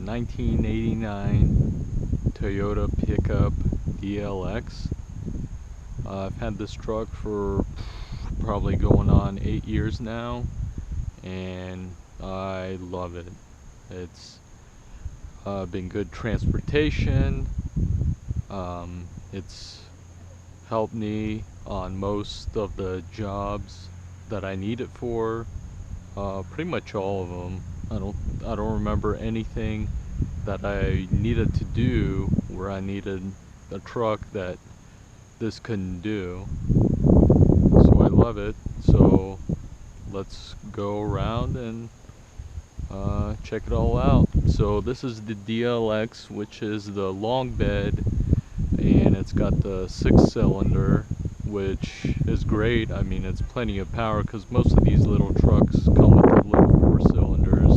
1989 Toyota pickup DLX. I've had this truck for probably going on 8 years now, and I love it. It's been good transportation. It's helped me on most of the jobs that I need it for. Pretty much all of them. I don't remember anything that I needed to do where I needed a truck that this couldn't do. So I love it. So let's go around and check it all out. So this is the DLX, which is the long bed, and it's got the 6-cylinder, which is great. I mean, it's plenty of power because most of these little trucks come with the little 4-cylinders,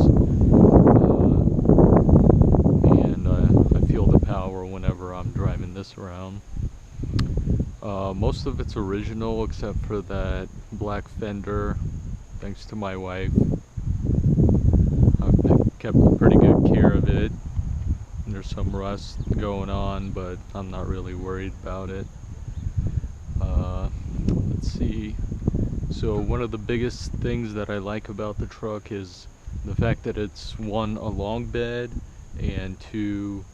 and I feel the power whenever I'm driving this around. Most of it's original except for that black fender, thanks to my wife. I've kept pretty good care of it. There's some rust going on, but I'm not really worried about it. Let's see. So one of the biggest things that I like about the truck is the fact that it's one, a long bed, and two,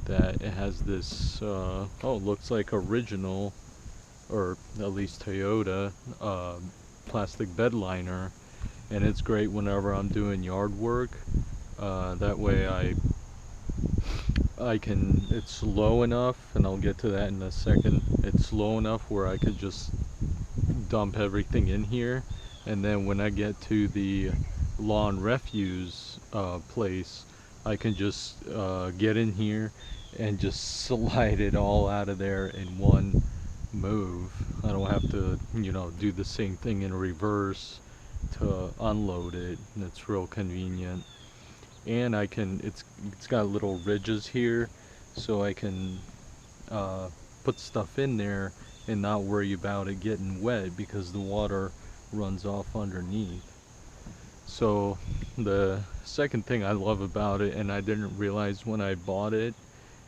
that it has this looks like original, or at least Toyota, plastic bed liner, and it's great whenever I'm doing yard work. That way I can, it's low enough, and I'll get to that in a second, it's low enough where I could just dump everything in here, and then when I get to the lawn refuse place, I can just get in here and just slide it all out of there in one move. I don't have to, do the same thing in reverse to unload it, and it's real convenient. And I can, it's got little ridges here, so I can put stuff in there and not worry about it getting wet because the water runs off underneath. So the second thing I love about it, and I didn't realize when I bought it,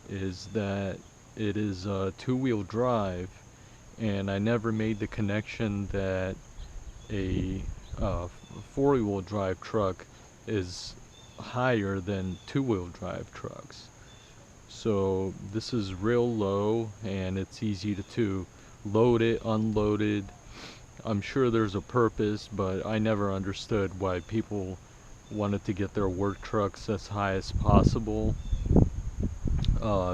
is that it is a 2-wheel drive, and I never made the connection that a 4-wheel drive truck is higher than 2-wheel drive trucks. So this is real low, and it's easy to load it, unload it. I'm sure there's a purpose, but I never understood why people wanted to get their work trucks as high as possible,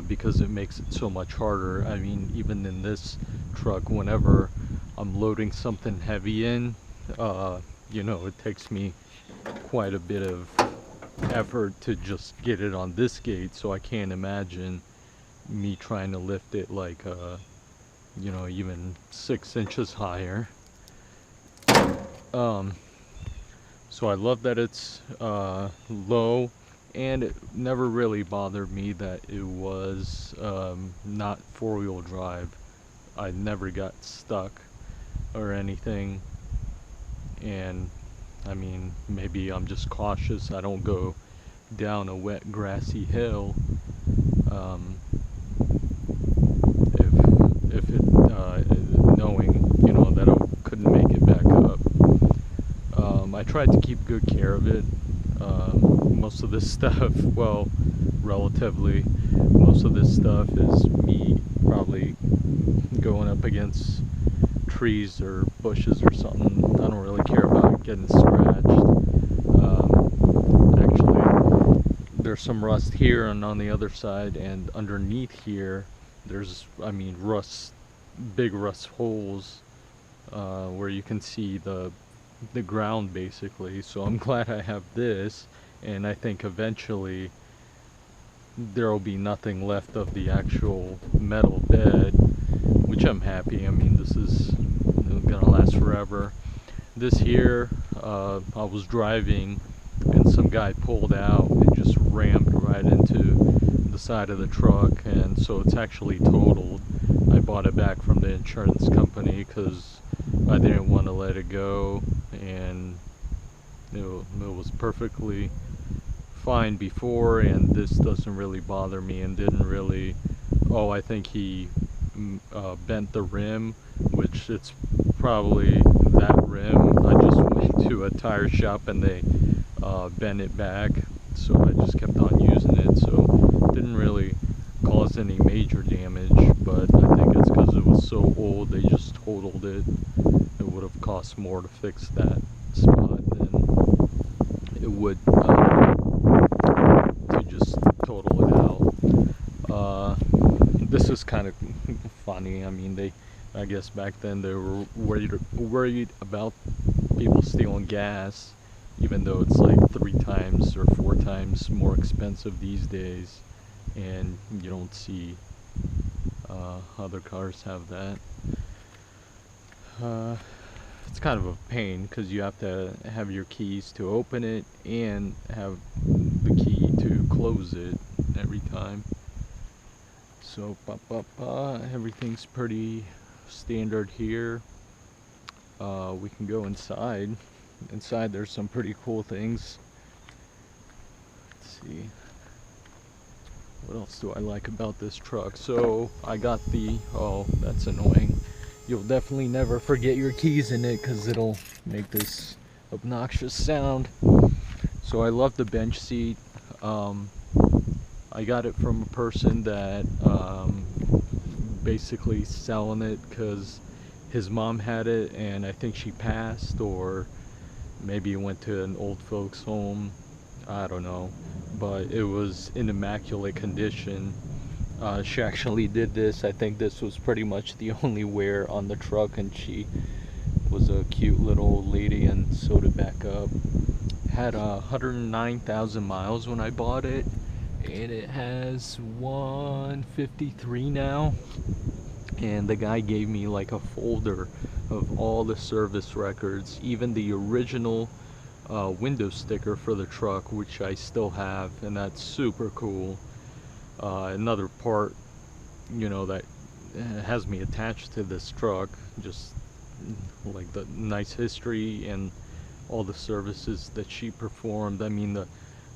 because it makes it so much harder. I mean, even in this truck, whenever I'm loading something heavy in, it takes me quite a bit of effort to just get it on this gate, so I can't imagine me trying to lift it like even 6 inches higher. So I love that it's low, and it never really bothered me that it was not 4-wheel drive. I never got stuck or anything, and I mean, maybe I'm just cautious. I don't go down a wet grassy hill if it knowing that I couldn't make it back up. I tried to keep good care of it. Most of this stuff, well, relatively, most of this stuff is me probably going up against trees or bushes or something. I don't really care about getting scratched. Actually, there's some rust here and on the other side, and underneath here there's, rust, big rust holes where you can see the ground basically. So I'm glad I have this, and I think eventually there will be nothing left of the actual metal bed, which I'm happy. I mean, this is gonna last forever. This here, I was driving and some guy pulled out and just rammed right into the side of the truck, and so it's actually totaled. I bought it back from the insurance company because I didn't want to let it go, and it was perfectly fine before, and this doesn't really bother me and didn't really. Oh, I think he bent the rim, which it's probably that rim. I just went to a tire shop and they bent it back, so I just kept on using it, so it didn't really cause any major damage. But I think it's because it was so old they just totaled it. It would have cost more to fix that spot than it would to just total it out. This is kind of funny. I mean, I guess back then they were worried about people stealing gas, even though it's like 3 times or 4 times more expensive these days, and you don't see other cars have that. It's kind of a pain because you have to have your keys to open it and have the key to close it every time. So everything's pretty standard here. We can go inside. Inside there's some pretty cool things. Let's see. What else do I like about this truck? So I got the, oh, that's annoying. You'll definitely never forget your keys in it because it'll make this obnoxious sound. So I love the bench seat. I got it from a person that basically selling it because his mom had it and I think she passed, or maybe it went to an old folks home. I don't know, but it was in immaculate condition. She actually did this. I think this was pretty much the only wear on the truck, and she was a cute little old lady and sewed it back up. Had 109,000 miles when I bought it, and it has 153 now. And the guy gave me like a folder of all the service records, even the original window sticker for the truck, which I still have, and that's super cool. Another part, you know, that has me attached to this truck, just like the nice history and all the services that she performed. I mean,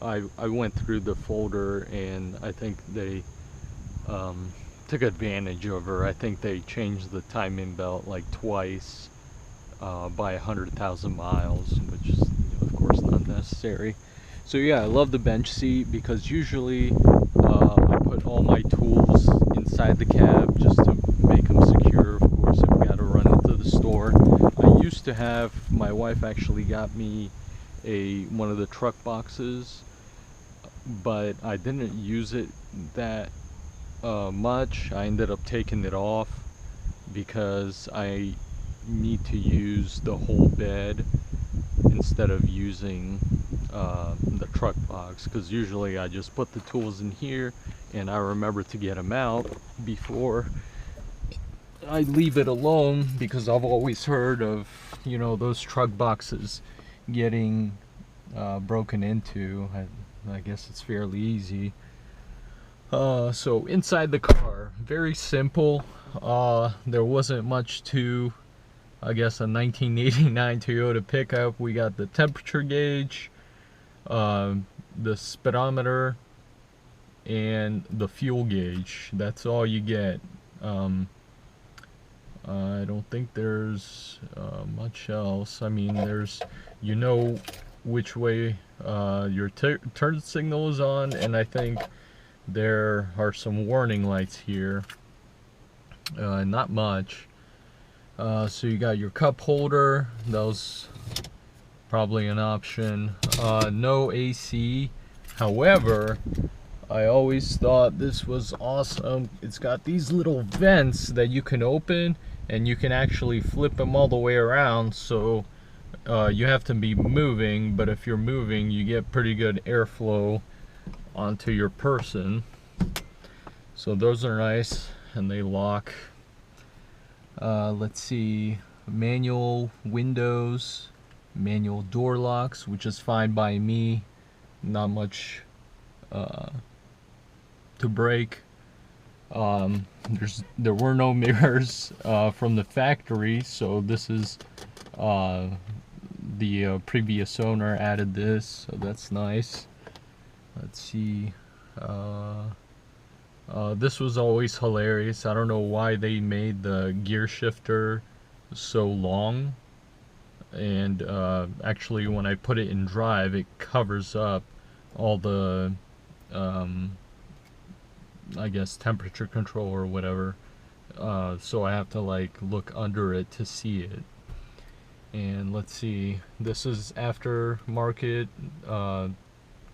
I went through the folder, and I think they took advantage of her. I think they changed the timing belt like twice by 100,000 miles, which is, of course, not necessary. So yeah, I love the bench seat because usually I put all my tools inside the cab just to make them secure. Of course, if we got to run into the store. I used to have, my wife actually got me one of the truck boxes, but I didn't use it that much. I ended up taking it off because I need to use the whole bed instead of using the truck box, because usually I just put the tools in here and I remember to get them out before I leave it alone, because I've always heard of, you know, those truck boxes getting broken into. I guess it's fairly easy. So inside the car, very simple. There wasn't much to, I guess, a 1989 Toyota pickup. We got the temperature gauge, the speedometer, and the fuel gauge. That's all you get. I don't think there's much else. I mean, there's, you know, which way your turn signal is on, and I think there are some warning lights here. Not much. So you got your cup holder. That was probably an option. No AC. However, I always thought this was awesome. It's got these little vents that you can open, and you can actually flip them all the way around. So you have to be moving, but if you're moving, you get pretty good airflow onto your person. So those are nice, and they lock. Let's see, manual windows, manual door locks, which is fine by me. Not much to break. There were no mirrors from the factory, so this is the previous owner added this, so that's nice. let's see. This was always hilarious. I don't know why they made the gear shifter so long. And actually, when I put it in drive, it covers up all the, I guess, temperature control or whatever. So I have to like look under it to see it. And let's see, this is aftermarket.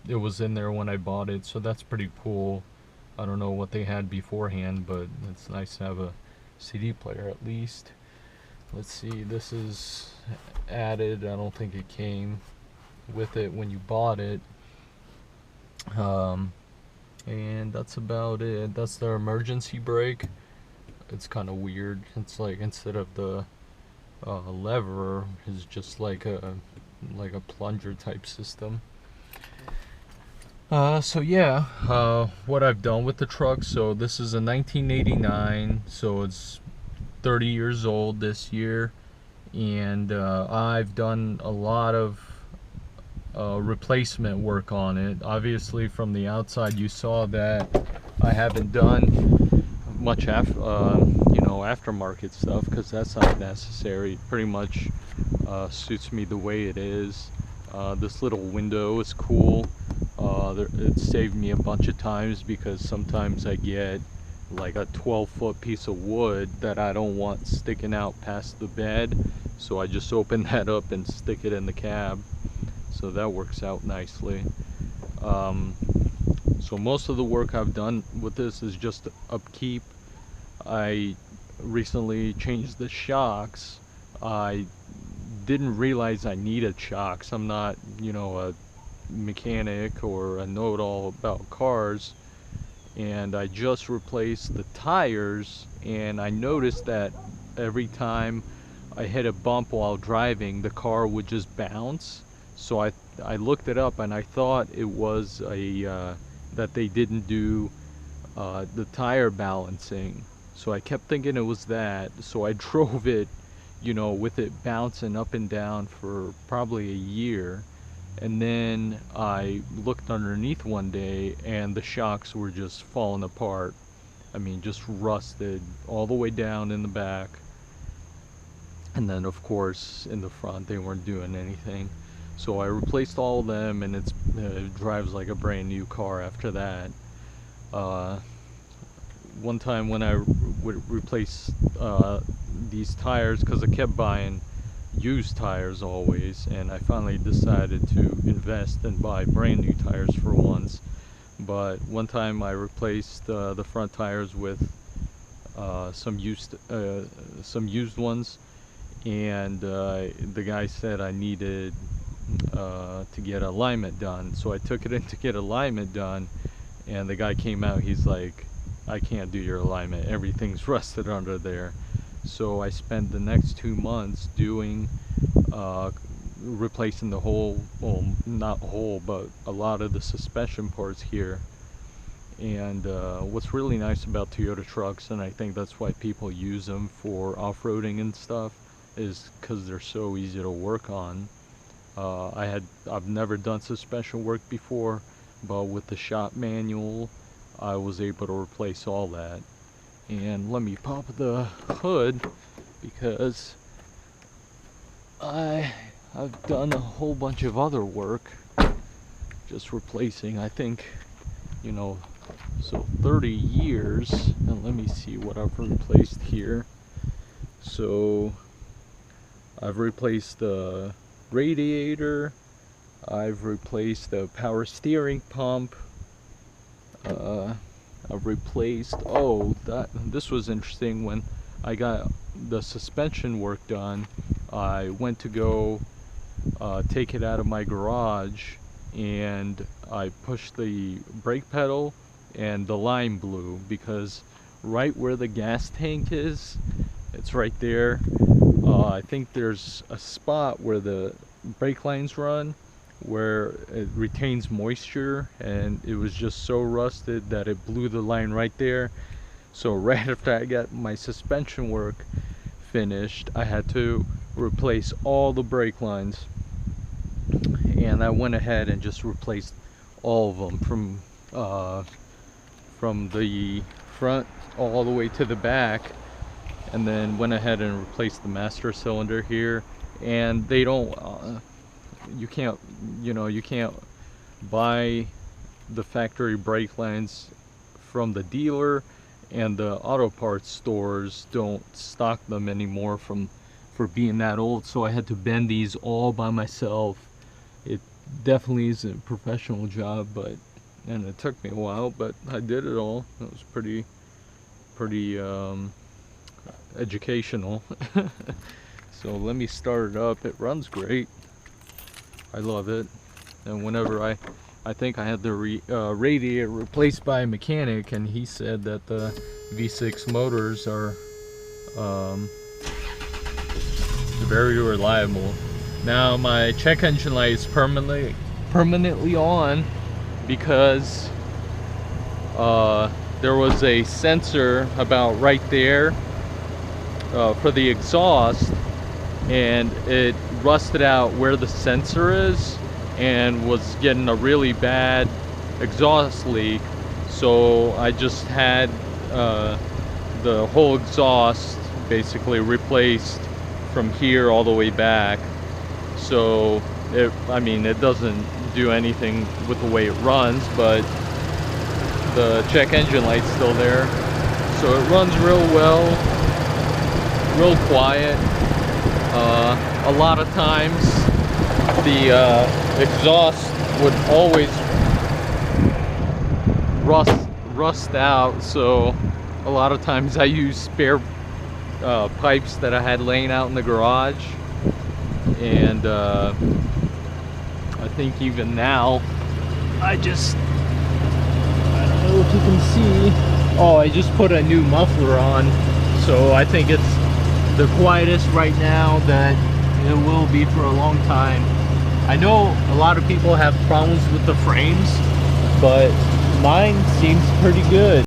It was in there when I bought it, so that's pretty cool. I don't know what they had beforehand, but it's nice to have a CD player at least. Let's see, this is added. I don't think it came with it when you bought it. And that's about it. That's the emergency brake. It's kind of weird. It's like instead of the lever, is just like a plunger type system. So yeah, what I've done with the truck. So this is a 1989, so it's 30 years old this year, and I've done a lot of replacement work on it. Obviously, from the outside, you saw that I haven't done much aftermarket stuff because that's not necessary. It pretty much suits me the way it is. This little window is cool. It saved me a bunch of times because sometimes I get like a 12-foot piece of wood that I don't want sticking out past the bed, so I just open that up and stick it in the cab, so that works out nicely. So most of the work I've done with this is just upkeep. I recently changed the shocks. I didn't realize I needed shocks. I'm not, a mechanic or a know-it-all about cars, and I just replaced the tires, and I noticed that every time I hit a bump while driving, the car would just bounce. So I looked it up, and I thought it was that they didn't do the tire balancing. So I kept thinking it was that. So I drove it, with it bouncing up and down for probably a year. And then I looked underneath one day, and the shocks were just falling apart. I mean, just rusted all the way down in the back. And then, of course, in the front, they weren't doing anything. So I replaced all of them, and it drives like a brand new car after that. One time when I would replace these tires, because I kept buying used tires always, and I finally decided to invest and buy brand new tires for once. But one time I replaced the front tires with some used ones, and the guy said I needed to get alignment done. So I took it in to get alignment done, and the guy came out, he's like, I can't do your alignment, everything's rusted under there. So I spent the next 2 months doing replacing the whole, well, not whole, but a lot of the suspension parts here. And what's really nice about Toyota trucks, and I think that's why people use them for off-roading and stuff, is because they're so easy to work on. I've never done suspension work before, but with the shop manual I was able to replace all that. And let me pop the hood, because I've done a whole bunch of other work just replacing, I think, so 30 years. And let me see what I've replaced here. So I've replaced the radiator, I've replaced the power steering pump, I've replaced, this was interesting. When I got the suspension work done, I went to go take it out of my garage, and I pushed the brake pedal and the line blew, because right where the gas tank is, it's right there. I think there's a spot where the brake lines run, where it retains moisture, and it was just so rusted that it blew the line right there. So right after I got my suspension work finished, I had to replace all the brake lines, and I went ahead and just replaced all of them from the front all the way to the back, and then went ahead and replaced the master cylinder here. And they don't you can't buy the factory brake lines from the dealer, and the auto parts stores don't stock them anymore for being that old. So I had to bend these all by myself. It definitely is a professional job, and it took me a while, but I did it all. It was pretty educational. So let me start it up. It runs great. I love it. And whenever I think I had the radiator replaced by a mechanic, and he said that the V6 motors are very reliable. Now my check engine light is permanently on because there was a sensor about right there for the exhaust, and it rusted out where the sensor is and was getting a really bad exhaust leak. So I just had the whole exhaust basically replaced from here all the way back. So it doesn't do anything with the way it runs, but the check engine light's still there. So it runs real well, real quiet. A lot of times the exhaust would always rust out, so a lot of times I use spare pipes that I had laying out in the garage. And I think even now I don't know if you can see, oh, I just put a new muffler on, so I think it's the quietest right now that it will be for a long time. I know a lot of people have problems with the frames, but mine seems pretty good.